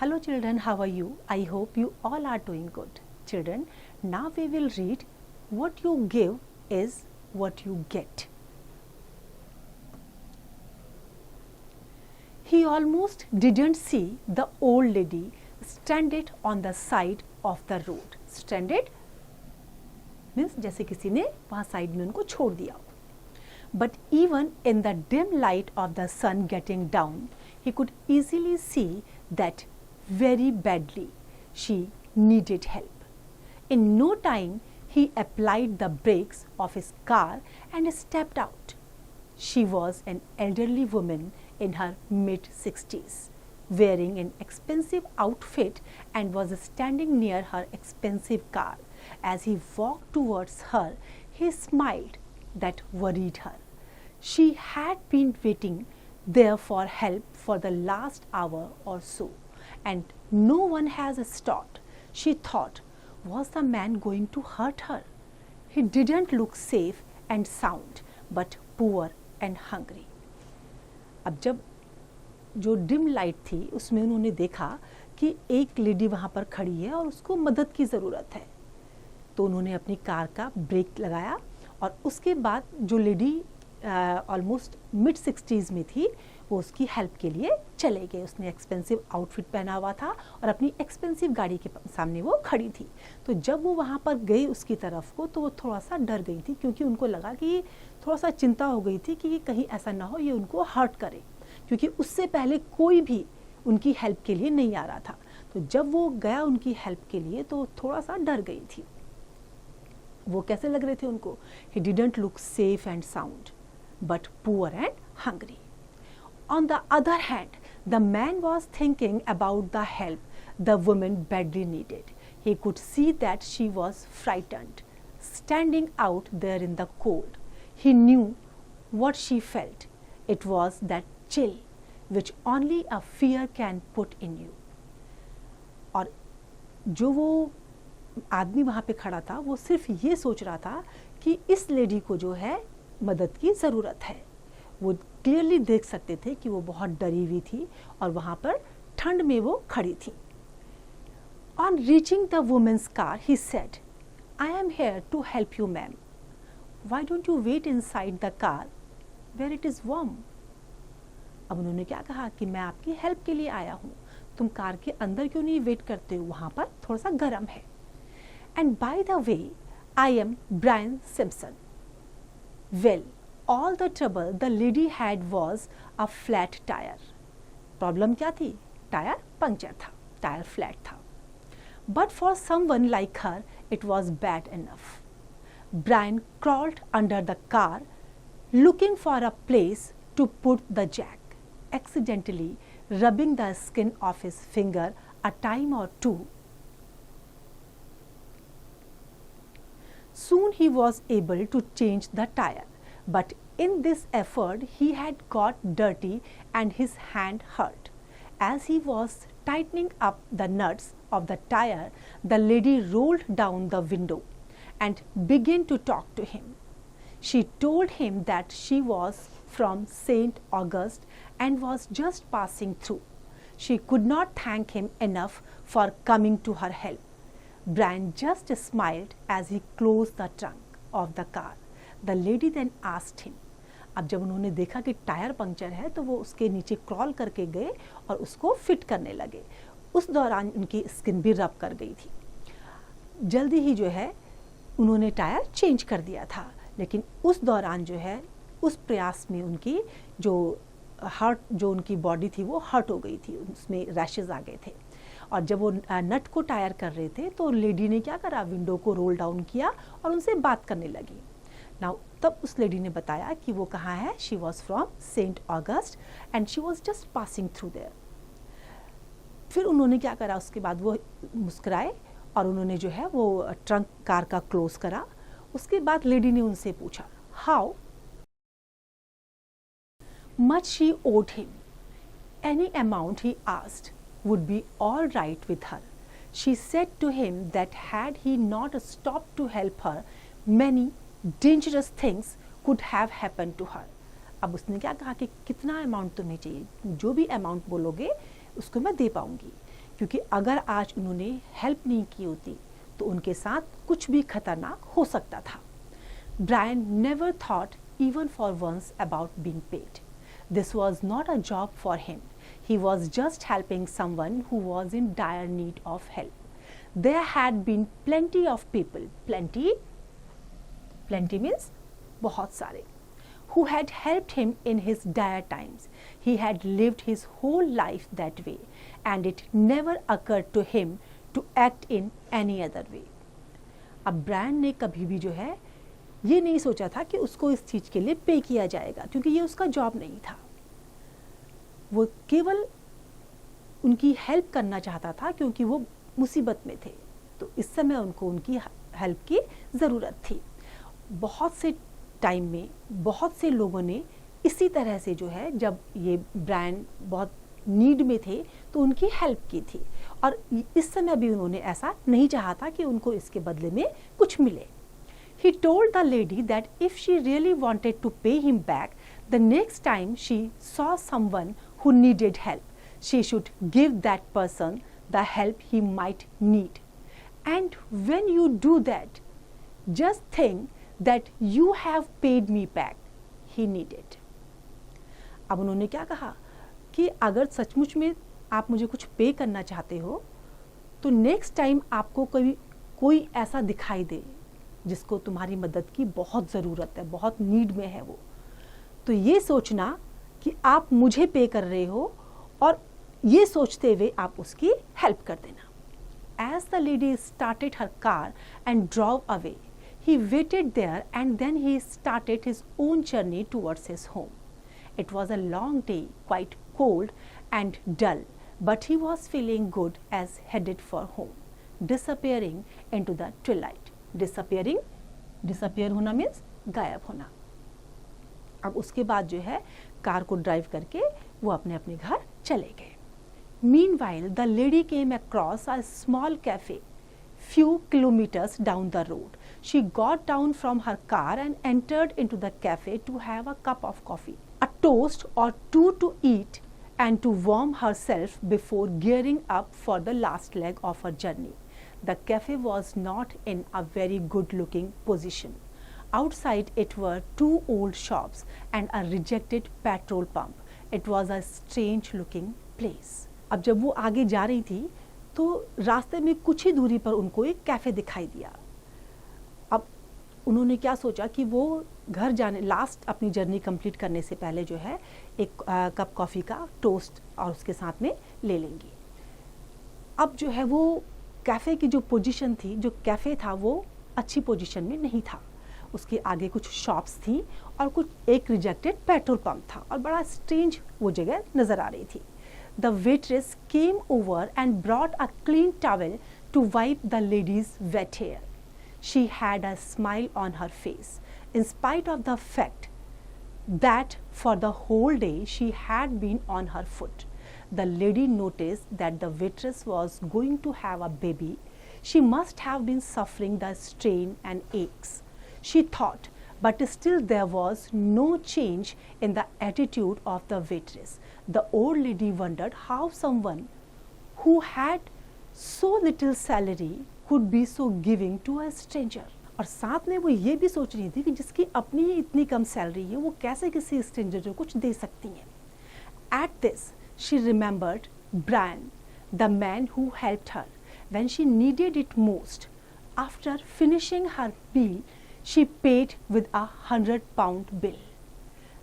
Hello children, how are you? I hope you all are doing good. Children, now we will read what you give is what you get. He almost didn't see the old lady stranded on the side of the road. Stranded means जैसे किसी ने वहाँ side में उनको छोड़ दिया. But even in the dim light of the sun getting down, he could easily see that very badly she needed help. In no time, he applied the brakes of his car and stepped out. She was an elderly woman in her mid-60s, wearing an expensive outfit and was standing near her expensive car. As he walked towards her, he smiled that worried her. She had been waiting there for help for the last hour or so, and no one has stopped. She thought, was the man going to hurt her? He didn't look safe and sound, but poor and hungry. अब जब जो dim light थी उसमें उन्होंने देखा कि एक lady वहाँ पर खड़ी है और उसको मदद की ज़रूरत है, तो उन्होंने अपनी कार का ब्रेक लगाया और उसके बाद जो लेडी ऑलमोस्ट मिड 60s में थी वो उसकी हेल्प के लिए चले गए. उसने एक्सपेंसिव आउटफिट पहना हुआ था और अपनी एक्सपेंसिव गाड़ी के सामने वो खड़ी थी. तो जब वो वहाँ पर गई उसकी तरफ को तो वो थोड़ा सा डर गई थी, क्योंकि उनको लगा कि थोड़ा सा चिंता हो गई थी कि कहीं ऐसा ना हो ये उनको हर्ट करे, क्योंकि उससे पहले कोई भी उनकी हेल्प के लिए नहीं आ रहा था. तो जब वो गया उनकी हेल्प के लिए तो थोड़ा सा डर गई थी. वो कैसे लग रहे थे उनको? He didn't look safe and sound but poor and hungry. On the other hand, the man was thinking about the help the woman badly needed. He could see that she was frightened, standing out there in the cold. He knew what she felt. It was that chill which only a fear can put in you. और जो वो आदमी वहाँ पे खड़ा था वो सिर्फ ये सोच रहा था कि इस लेडी को जो है मदद की ज़रूरत है. वो क्लियरली देख सकते थे कि वो बहुत डरी हुई थी और वहाँ पर ठंड में वो खड़ी थी. On reaching the woman's car he said, I am here to help you ma'am. Why don't you wait inside the car where it is warm. अब उन्होंने क्या कहा कि मैं आपकी हेल्प के लिए आया हूँ, तुम कार के अंदर क्यों नहीं वेट करते हो, वहाँ पर थोड़ा सा गर्म है. And by the way I am Brian Simpson. Well, all the trouble the lady had was a flat tire. Problem क्या थी? टायर पंक्चर था, टायर फ्लैट था. But for someone like her, it was bad enough. Brian crawled under the car, looking for a place to put the jack, accidentally rubbing the skin of his finger a time or two. Soon he was able to change the tire, but in this effort he had got dirty and his hand hurt. As he was tightening up the nuts of the tire, the lady rolled down the window and began to talk to him. She told him that she was from St. August and was just passing through. She could not thank him enough for coming to her help. Brian just smiled as he closed the trunk of the car. The lady then asked him. अब जब उन्होंने देखा कि tyre puncture है तो वो उसके नीचे क्रॉल करके गए और उसको फिट करने लगे. उस दौरान उनकी स्किन भी रब कर गई थी. जल्दी ही जो है उन्होंने टायर चेंज कर दिया था, लेकिन उस दौरान जो है उस प्रयास में उनकी जो उनकी बॉडी थी वो हर्ट हो गई थी, उसमें रैशेज आ गए थे. और जब वो नट को टायर कर रहे थे तो लेडी ने क्या करा, विंडो को रोल डाउन किया और उनसे बात करने लगी. नाउ तब उस लेडी ने बताया कि वो कहाँ है. She was from Saint August and she was just passing through there. फिर उन्होंने क्या करा, उसके बाद वो मुस्कुराए और उन्होंने जो है वो ट्रंक कार का क्लोज करा. उसके बाद लेडी ने उनसे पूछा how much she owed him. Any amount he asked would be all right with her. She said to him that had he not stopped to help her, many dangerous things could have happened to her. अब उसने क्या कहा कि कितना amount तुम्हें चाहिए, जो भी अमाउंट बोलोगे उसको मैं दे पाऊंगी, क्योंकि अगर आज उन्होंने हेल्प नहीं की होती तो उनके साथ कुछ भी खतरनाक हो सकता था. Brian never thought even for once about being paid. This was not a job for him. He was just helping someone who was in dire need of help. There had been plenty of people, plenty means बहुत सारे, who had helped him in his dire times. He had lived his whole life that way, and it never occurred to him to act in any other way. अब Brian ने कभी भी जो है ये नहीं सोचा था कि उसको इस चीज़ के लिए पे किया जाएगा, क्योंकि ये उसका जॉब नहीं था. वो केवल उनकी हेल्प करना चाहता था क्योंकि वो मुसीबत में थे, तो इस समय उनको उनकी हेल्प की ज़रूरत थी. बहुत से टाइम में बहुत से लोगों ने इसी तरह से जो है, जब ये ब्रायन बहुत नीड में थे तो उनकी हेल्प की थी, और इस समय भी उन्होंने ऐसा नहीं चाहा था कि उनको इसके बदले में कुछ मिले. He told the lady that if she really wanted to pay him back, the next time she saw someone who needed help, she should give that person the help he might need. And when you do that, just think that you have paid me back, he needed. अब उन्होंने क्या कहा कि अगर सचमुच में आप मुझे कुछ पे करना चाहते हो तो नेक्स्ट टाइम आपको कोई ऐसा दिखाई दे जिसको तुम्हारी मदद की बहुत ज़रूरत है, बहुत नीड में है वो, तो ये सोचना कि आप मुझे पे कर रहे हो और ये सोचते हुए आप उसकी हेल्प कर देना. As the lady started her car and drove away, he waited there and then he started his own journey towards his home. It was a long day, quite cold and dull, but he was feeling good as headed for home, disappearing into the twilight. Disappear होना means गायब होना. अब उसके बाद जो है car को drive करके वो अपने अपने घर चले गए. Meanwhile, the lady came across a small cafe few kilometers down the road. She got down from her car and entered into the cafe to have a cup of coffee, a toast or two to eat, and to warm herself before gearing up for the last leg of her journey. The cafe was not in a very good looking position. Outside it were two old shops and a rejected petrol pump. It was a strange looking place. अब जब वो आगे जा रही थी तो रास्ते में कुछ ही दूरी पर उनको एक कैफ़े दिखाई दिया. अब उन्होंने क्या सोचा कि वो घर जाने लास्ट अपनी जर्नी कंप्लीट करने से पहले जो है एक कप कॉफ़ी का टोस्ट और उसके साथ में ले लेंगी. अब जो है वो कैफ़े की जो पोजीशन थी, जो कैफ़े था वो अच्छी पोजीशन में नहीं था. उसके आगे कुछ शॉप्स थी और कुछ एक रिजेक्टेड पेट्रोल पंप था और बड़ा स्ट्रेंज वो जगह नज़र आ रही थी. The waitress came over and brought a clean towel to wipe the lady's wet hair. She had a smile on her face in spite of the fact that for the whole day she had been on her foot. The lady noticed that the waitress was going to have a baby. She must have been suffering the strain and aches, she thought, but still there was no change in the attitude of the waitress. The old lady wondered how someone who had so little salary could be so giving to a stranger. और साथ में वो ये भी सोच रही थी कि जिसकी अपनी ही इतनी कम सैलरी है वो कैसे किसी स्ट्रेंजर को कुछ दे सकती हैं. At this, she remembered Brian, the man who helped her when she needed it most. After finishing her meal, she paid with a £100 bill.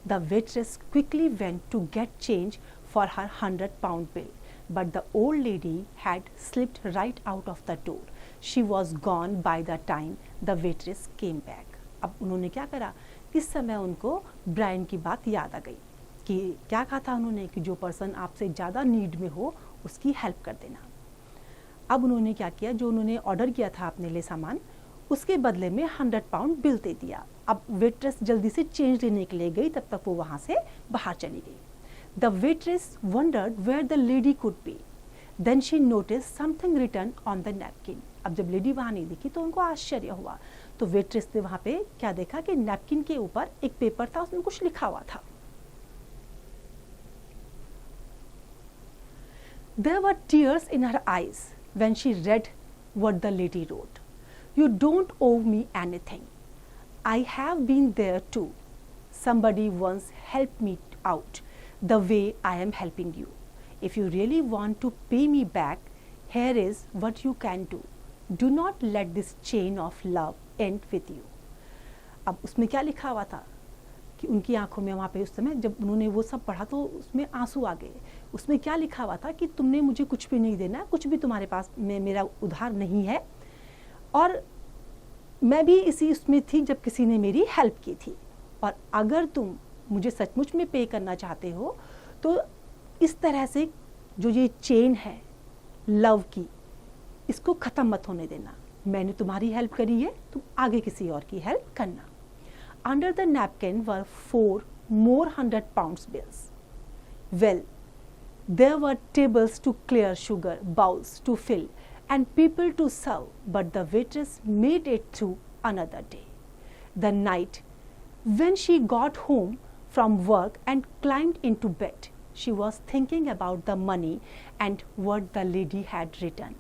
The waitress quickly went to get change for her £100 bill, but the old lady had slipped right out of the door. She was gone by the time the waitress came back. अब उन्होंने क्या करा, इस समय उनको Brian की बात याद आ गई कि क्या कहा था उन्होंने कि जो पर्सन आपसे ज़्यादा नीड में हो उसकी हेल्प कर देना. अब उन्होंने क्या किया, जो उन्होंने ऑर्डर किया था अपने लिए सामान उसके बदले में £100 बिल दे दिया. अब वेट्रेस जल्दी से चेंज लेने के लिए गई, तब तक वो वहाँ से बाहर चली गई. The waitress wondered where the lady could be. Then she notice something written on the napkin. अब जब लेडी वहाँ नहीं दिखी तो उनको आश्चर्य हुआ. तो वेट्रेस ने वहाँ पे क्या देखा कि नैपकिन के ऊपर एक पेपर था, उसमें कुछ लिखा हुआ था. There were tears in her eyes when she read what the lady wrote. You don't owe me anything. I have been there too. Somebody once helped me out the way I am helping you. If you really want to pay me back, here is what you can do. Do not let this chain of love end with you. अब उसमें क्या लिखा हुआ था कि उनकी आंखों में वहाँ पे उस समय जब उन्होंने वो सब पढ़ा तो उसमें आंसू आ गए. उसमें क्या लिखा हुआ था कि तुमने मुझे कुछ भी नहीं देना, कुछ भी तुम्हारे पास में मेरा उधार नहीं है, और मैं भी इसी उसमें थी जब किसी ने मेरी हेल्प की थी, और अगर तुम मुझे सचमुच में पे करना चाहते हो तो इस तरह से जो ये चेन है लव की, इसको ख़त्म मत होने देना. मैंने तुम्हारी हेल्प करी है, तुम आगे किसी और की हेल्प करना. Under the napkin were 4 more 100 pounds bills. Well, there were tables to clear, sugar bowls to fill, and people to serve, but the waitress made it through another day. The night when she got home from work and climbed into bed, she was thinking about the money and what the lady had written.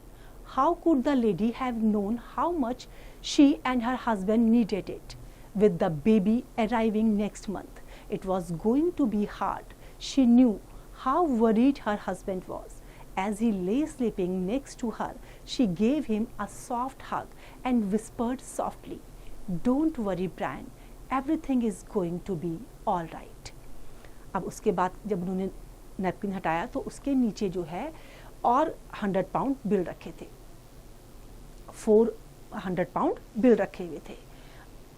How could the lady have known how much she and her husband needed it? With the baby arriving next month, it was going to be hard. She knew how worried her husband was. As he lay sleeping next to her, she gave him a soft hug and whispered softly, "Don't worry, Brian. Everything is going to be all right." अब उसके बाद जब उन्होंने napkin हटाया तो उसके नीचे जो है और 100 पाउंड बिल रखे थे, 400 पाउंड बिल रखे हुए थे.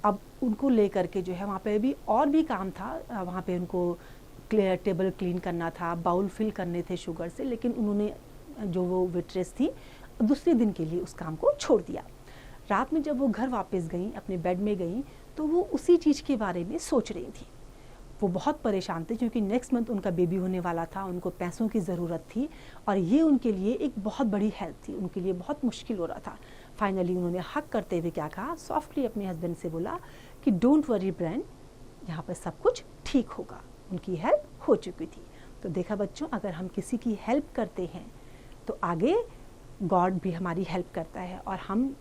अब उनको लेकर के जो है वहाँ पे भी और भी काम था, वहाँ पे उनको टेबल क्लीन करना था, बाउल फिल करने थे शुगर से, लेकिन उन्होंने जो वो वेट्रेस थी दूसरे दिन के लिए उस काम को छोड़ दिया. रात में जब वो घर वापस गई, अपने बेड में गई, तो वो उसी चीज़ के बारे में सोच रही थी. वो बहुत परेशान थे क्योंकि नेक्स्ट मंथ उनका बेबी होने वाला था, उनको पैसों की ज़रूरत थी और ये उनके लिए एक बहुत बड़ी हेल्प थी, उनके लिए बहुत मुश्किल हो रहा था. फाइनली उन्होंने हक करते हुए क्या कहा, सॉफ्टली अपने हस्बैंड से बोला कि डोंट वरी ब्रायन, यहाँ पर सब कुछ ठीक होगा. उनकी हेल्प हो चुकी थी. तो देखा बच्चों, अगर हम किसी की हेल्प करते हैं तो आगे गॉड भी हमारी हेल्प करता है, और हम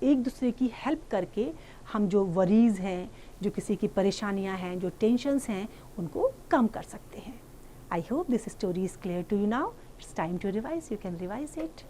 एक दूसरे की हेल्प करके हम जो वरीज़ हैं, जो किसी की परेशानियां हैं, जो टेंशन्स हैं, उनको कम कर सकते हैं. I hope this story is clear to you now. It's time to revise. You can revise it.